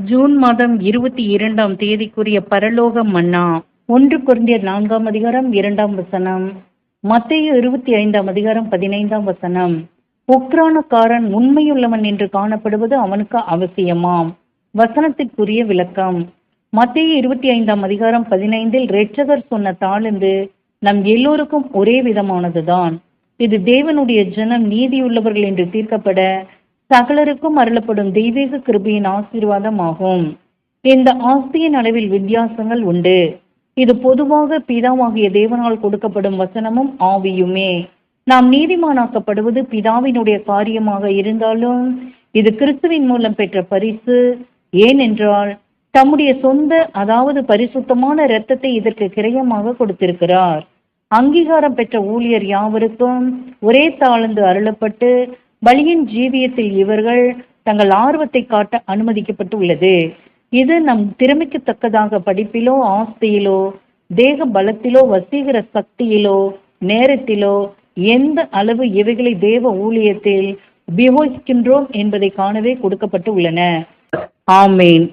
June மாதம் 22ஆம் தேதிக்குரிய பரலோக மன்னா 1 கொரிந்தியர் 4ஆம் அதிகாரம் 2ஆம் வசனம். மத்தேயு 25ஆம் அதிகாரம் 15ஆம் வசனம். உக்ரானக்காரன் உண்மையுள்ளவன் என்று காணப்படுவது அவனுக்கு அவசியமாம். வசனத்திற்குரிய விளக்கம். மத்தேயு 25ஆம் அதிகாரம் 15இல் இரட்சகர் சொன்ன தாளந்து நம் எல்லோருக்கும் ஒரே விதமானதுதான். இது தேவனுடைய ஜனம் நீதியுள்ளவர்கள் என்று தீர்க்கப்பட சகலருக்கும் அருளப்படும் தெய்வீக கிருபையின் ஆசீர்வாதம் ஆகும். இந்த ஆஸ்தியின் அளவில் வித்தியாசங்கள் உண்டு. இது பொதுவாக பிதாவாகிய தேவனால் கொடுக்கப்படும் வசனமும் ஆவியுமே. நாம் நீதிமானாக்கப்படுவது பிதாவினுடைய காரியமாக இருந்தாலும் இது கிறிஸ்துவின் மூலம் பெற்ற பரிசு. ஏனென்றால் தம்முடைய சொந்த, அதாவது பரிசுத்தமான இரத்தத்தை இதற்கு கிரயமாக கொடுத்திருக்கிறார். அங்கீகாரம் பெற்ற ஊழியர் யாவருக்கும் ஒரே தாளந்து அருளப்பட்டு பலியின் ஜீவியத்தில் இவர்கள் தங்கள் ஆர்வத்தை காட்ட அனுமதிக்கப்பட்டுள்ளது. இது நம் திறமைக்கு தக்கதாக படிப்பிலோ, ஆஸ்தியிலோ, தேக பலத்திலோ, வசீகர சக்தியிலோ, நேரத்திலோ எந்த அளவு இவைகளை தேவ ஊழியத்தில் உபயோகிக்கின்றோம் என்பதை காணவே கொடுக்கப்பட்டு உள்ளன. ஆமேன்.